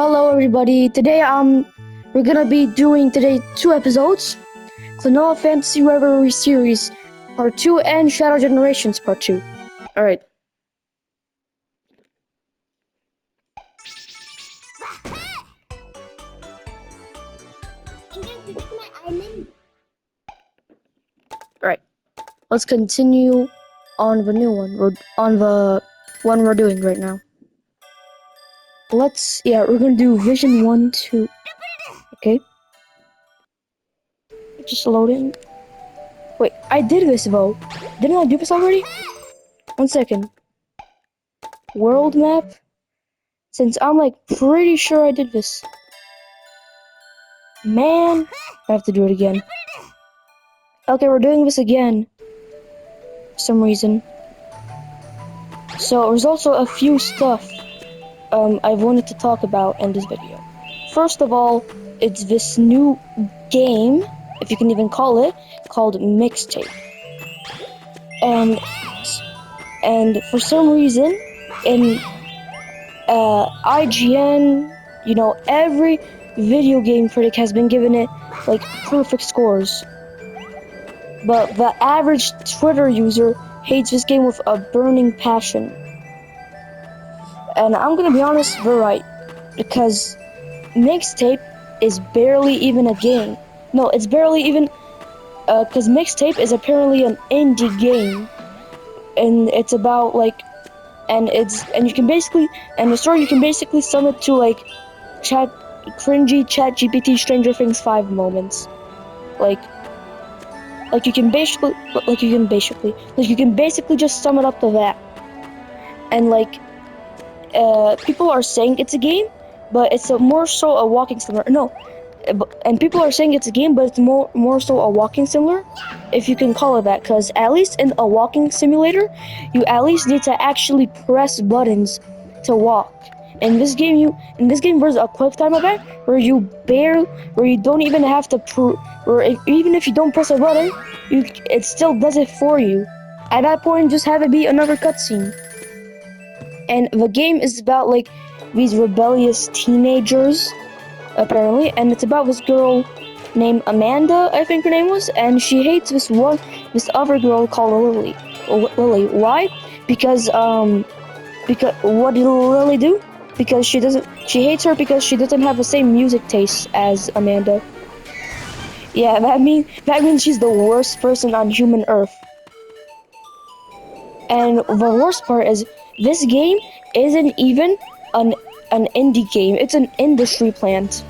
Hello everybody. Today we're gonna be doing today 2 episodes. KLONOA Phantasy Reverie series part 2 and Shadow Generations part 2. Alright. Alright. Let's continue on the new one. We're on the one we're doing right now. We're gonna do Vision 1, 2. Okay. Just loading. Wait, I did this though. Didn't I do this already? 1 second. World map? Since I'm like pretty sure I did this. Man, I have to do it again. Okay, we're doing this again. For some reason. So there's also a few stuff I've wanted to talk about in this video. First of all, it's this new game, if you can even call it, called Mixtape. And for some reason, in IGN, every video game critic has been giving it like perfect scores. But the average Twitter user hates this game with a burning passion. And I'm gonna be honest, they're right. Because Mixtape is barely even a game. No, it's barely even... because Mixtape is apparently an indie game. And it's about, like... And you can basically... And the story, you can basically sum it to, like... cringy ChatGPT Stranger Things 5 moments. You can basically just sum it up to that. And people are saying it's a game, but it's more so a walking simulator. No, and people are saying it's a game, but it's more so a walking simulator, if you can call it that. Because at least in a walking simulator, you at least need to actually press buttons to walk. In this game, there's a quick time event where you don't even have to even if you don't press a button, it still does it for you. At that point, just have it be another cutscene. And the game is about like these rebellious teenagers, apparently, and it's about this girl named Amanda, I think her name was, and she hates this other girl called Lily. Why? Because what did Lily do? Because she hates her because she doesn't have the same music taste as Amanda. Yeah, that means she's the worst person on human earth. And the worst part is, this game isn't even an indie game. It's an industry plant.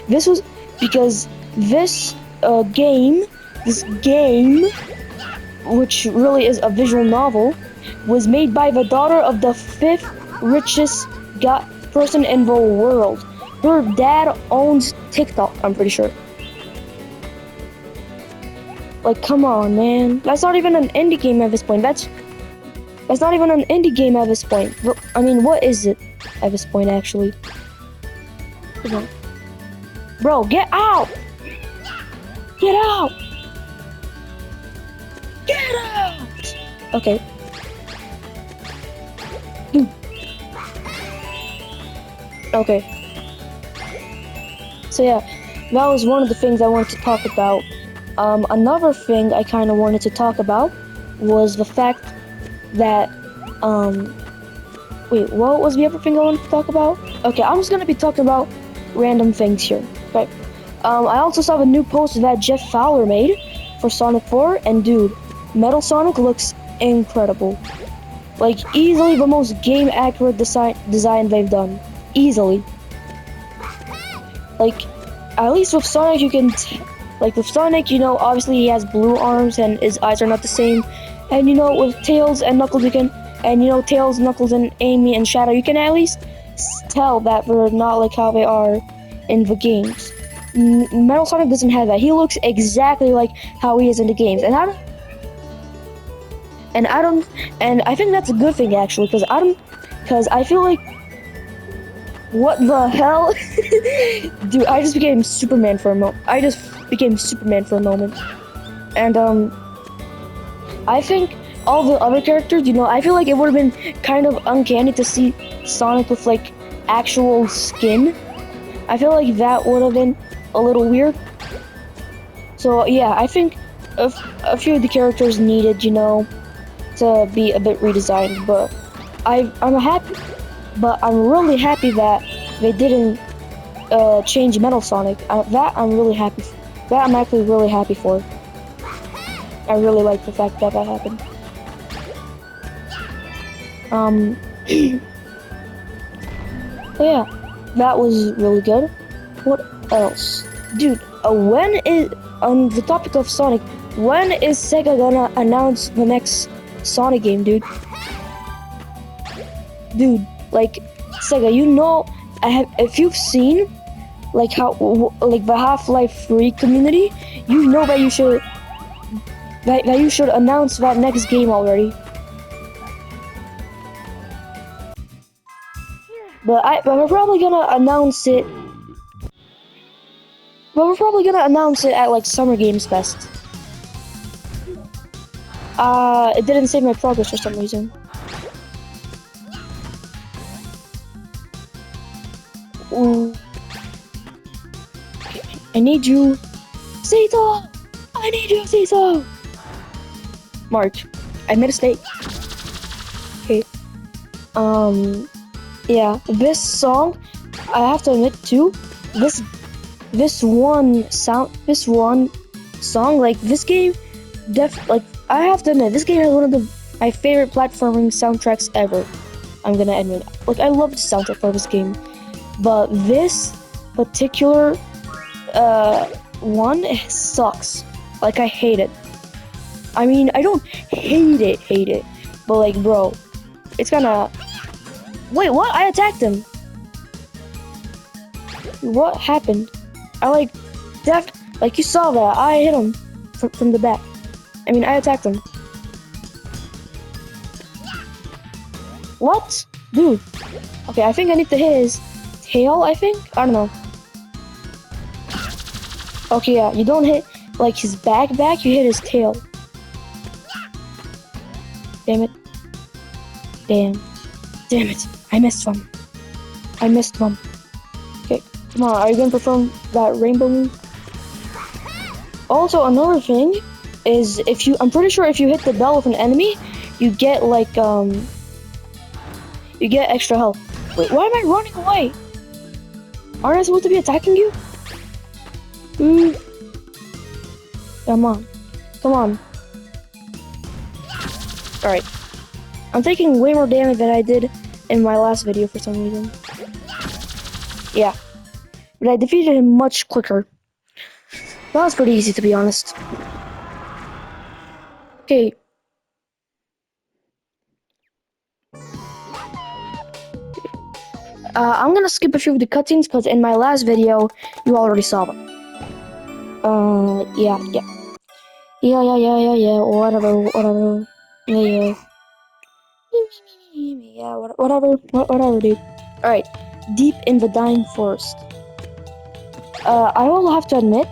This was because this game, which really is a visual novel, was made by the daughter of the 5th richest person in the world. Her dad owns TikTok, I'm pretty sure. Like, come on, man. That's not even an indie game at this point. That's not even an indie game at this point. I mean, what is it at this point, actually? Come on. Bro, get out! Get out! Get out! Okay. Okay. So yeah, that was one of the things I wanted to talk about. Another thing I kind of wanted to talk about was the fact that, wait, what was the other thing I wanted to talk about? Okay, I'm just gonna be talking about random things here, okay? I also saw the new poster that Jeff Fowler made for Sonic 4, and dude, Metal Sonic looks incredible. Like, easily the most game-accurate design they've done. Easily. Like, at least with Sonic, you can... with Sonic, obviously he has blue arms and his eyes are not the same. And, with Tails and Knuckles, Tails, Knuckles, and Amy and Shadow, you can at least tell that they're not like how they are in the games. Metal Sonic doesn't have that. He looks exactly like how he is in the games. And I think that's a good thing, actually, because I feel like, what the hell? Dude, I just became Superman for a moment. And, I think all the other characters, I feel like it would have been kind of uncanny to see Sonic with, actual skin. I feel like that would have been a little weird. So yeah, I think a few of the characters needed, you know, to be a bit redesigned. But I'm happy. But I'm really happy that they didn't change Metal Sonic. That I'm really happy. That I'm actually really happy for. I really like the fact that that happened. Yeah, that was really good. What else? Dude, when is, on the topic of Sonic, when is Sega gonna announce the next Sonic game, dude? Dude, like, Sega, you know, if you've seen, like, how, like, the Half-Life 3 community, you know that that you should announce that next game already. But we're probably gonna announce it. But we're probably gonna announce it at like Summer Games Fest. It didn't save my progress for some reason. Ooh. I need you, Zito. I need you, Zito. Mark, I made a mistake. Okay. Yeah, this song, I have to admit too, this one song, like this game, like I have to admit, this game has one of my favorite platforming soundtracks ever. I'm gonna admit, like I love the soundtrack for this game, but this particular one sucks. Like I hate it. I mean, I don't hate it, but like, bro, it's kinda. Wait, what? I attacked him. What happened? I like you saw that. I hit him from the back. I mean, I attacked him. What? Dude. Okay, I think I need to hit his tail, I think? I don't know. Okay, yeah, you don't hit like his back, you hit his tail. Damn it. Damn it. I missed one. Okay, come on, are you gonna perform that rainbow move? Also, another thing is I'm pretty sure if you hit the bell of an enemy, you get like, you get extra health. Wait, why am I running away? Aren't I supposed to be attacking you? Come on. Alright. I'm taking way more damage than I did in my last video for some reason. Yeah. But I defeated him much quicker. That was pretty easy, to be honest. Okay. I'm gonna skip a few of the cutscenes because in my last video, you already saw them. Yeah. Whatever. Yeah. Yeah, whatever, dude. Alright. Deep in the Dying Forest. I will have to admit,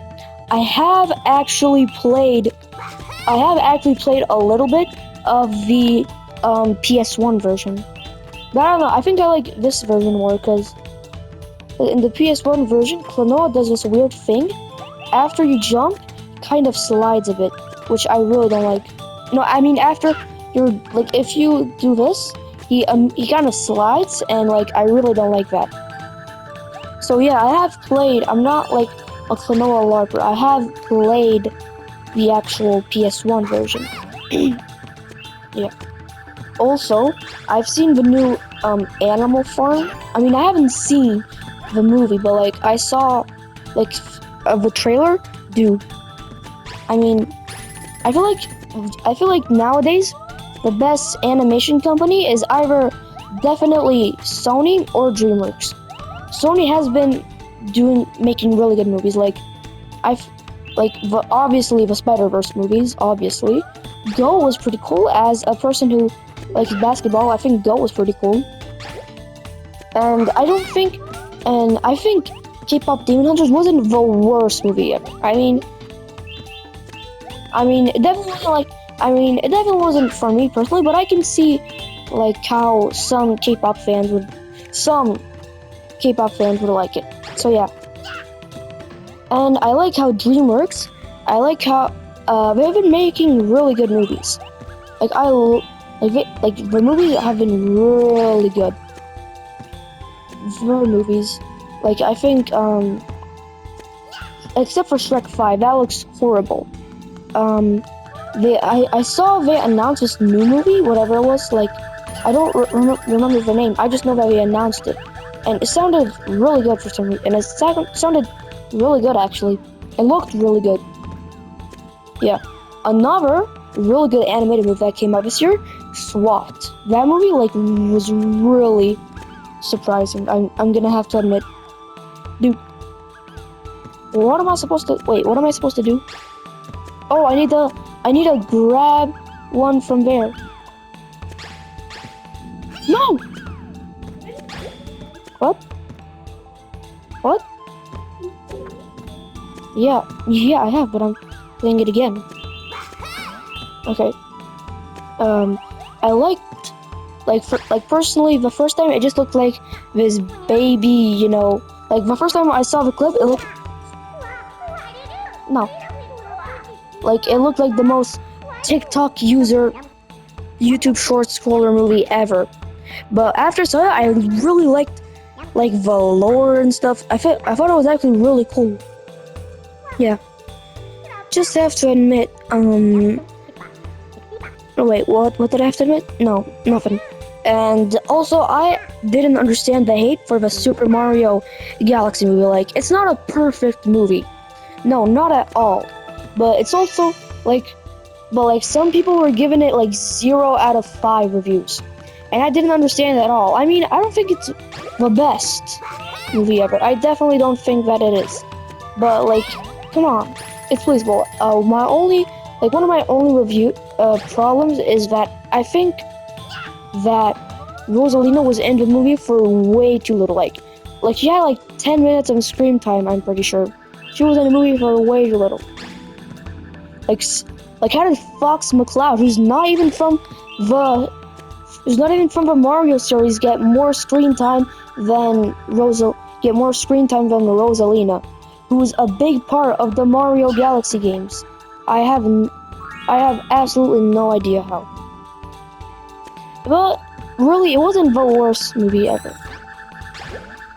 I have actually played a little bit of the PS1 version. But I don't know, I think I like this version more because in the PS1 version, Klonoa does this weird thing. After you jump, kind of slides a bit, which I really don't like. No, I mean after you're like if you do this, he kind of slides, and like I really don't like that. So yeah, I have played. I'm not like a Klonoa LARPer. I have played the actual PS1 version. Yeah. Also, I've seen the new Animal Farm. I mean, I haven't seen the movie, but like I saw like the trailer. Dude, I mean, I feel like nowadays the best animation company is either definitely Sony or DreamWorks. Sony has been making really good movies. Like obviously the Spider-Verse movies. Obviously, Go was pretty cool. As a person who likes basketball, I think Go was pretty cool. And I think K-pop Demon Hunters wasn't the worst movie ever. I mean, it definitely wasn't for me personally, but I can see like how some K-pop fans would, some K-pop fans would like it. So yeah. And I like how DreamWorks, I like how they've been making really good movies. Like like the movies have been really good. Very movies. Like I think except for Shrek 5, that looks horrible. I saw they announced this new movie, whatever it was. Like I don't remember the name. I just know that they announced it, and it sounded really good for some reason. And it sounded really good actually. It looked really good. Yeah. Another really good animated movie that came out this year, SWAT. That movie like was really surprising. I'm gonna have to admit, dude. What am I supposed to wait? What am I supposed to do? Oh, I need to grab one from there. No. What? What? Yeah, I have, but I'm playing it again. Okay. I liked, like personally, the first time it just looked like this baby, you know, like the first time I saw the clip, it looked, no, like it looked like the most TikTok user YouTube short scroller movie ever. But after I saw it, I really liked like the lore and stuff. I thought it was actually really cool. Yeah. Just have to admit, oh wait, what did I have to admit? No, nothing. And also, I didn't understand the hate for the Super Mario Galaxy movie. Like, it's not a perfect movie. No, not at all. But it's also, like some people were giving it, like, 0 out of 5 reviews. And I didn't understand it at all. I mean, I don't think it's the best movie ever. I definitely don't think that it is. But, like, come on. It's pleaseable. One of my only review problems is that I think that Rosalina was in the movie for way too little. Like she had like 10 minutes of screen time. I'm pretty sure she was in the movie for way too little. Like how did Fox McCloud, who's not even from the Mario series, get more screen time than Rosalina, who's a big part of the Mario Galaxy games? I have absolutely no idea how. But really, it wasn't the worst movie ever.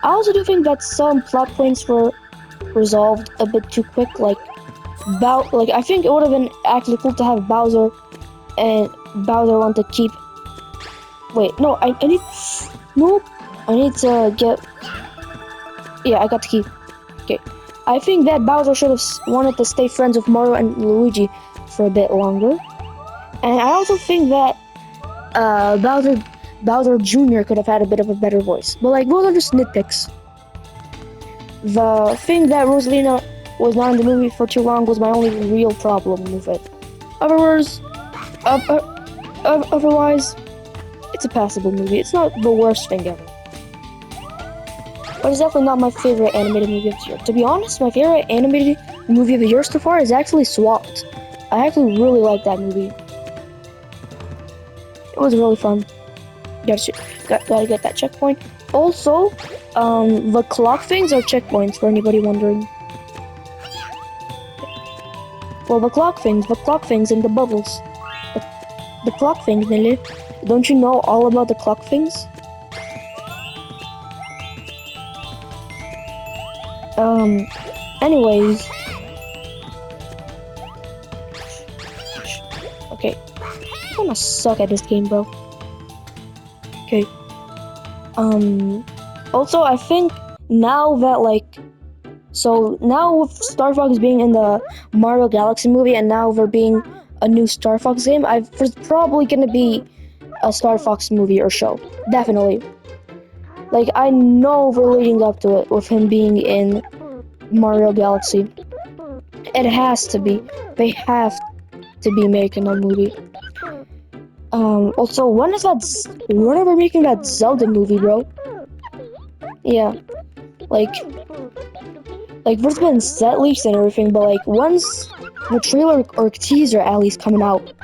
I also do think that some plot points were resolved a bit too quick. Like I think it would have been actually cool to have Bowser want to keep. Wait, no, I need. Nope. I need to get. Yeah, I got the key. Okay. I think that Bowser should have wanted to stay friends with Mario and Luigi for a bit longer. And I also think that Bowser Jr. could have had a bit of a better voice. But like, those are just nitpicks. The thing that Rosalina was not in the movie for too long was my only real problem with it. Otherwise, it's a passable movie. It's not the worst thing ever. But it's definitely not my favorite animated movie of the year. To be honest, my favorite animated movie of the year so far is actually SWAT. I actually really like that movie. It was really fun. Gotta get that checkpoint. Also, the clock things are checkpoints for anybody wondering. Well, the clock things and the bubbles. The clock things, Nelly. Don't you know all about the clock things? Anyways. Okay. I'm gonna suck at this game, bro. Okay. Also, I think now that, now with Star Fox being in the Mario Galaxy movie, and now there being a new Star Fox game, there's probably gonna be a Star Fox movie or show. Definitely. Like, I know we're leading up to it with him being in Mario Galaxy. It has to be. They have to be making a movie. Also, when are they making that Zelda movie, bro? Yeah. Like there's been set leaks and everything, but like, when's the trailer or teaser at least coming out?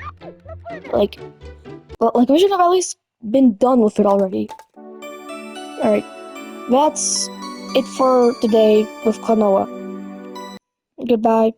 We should have at least been done with it already. Alright. That's it for today with Klonoa. Goodbye.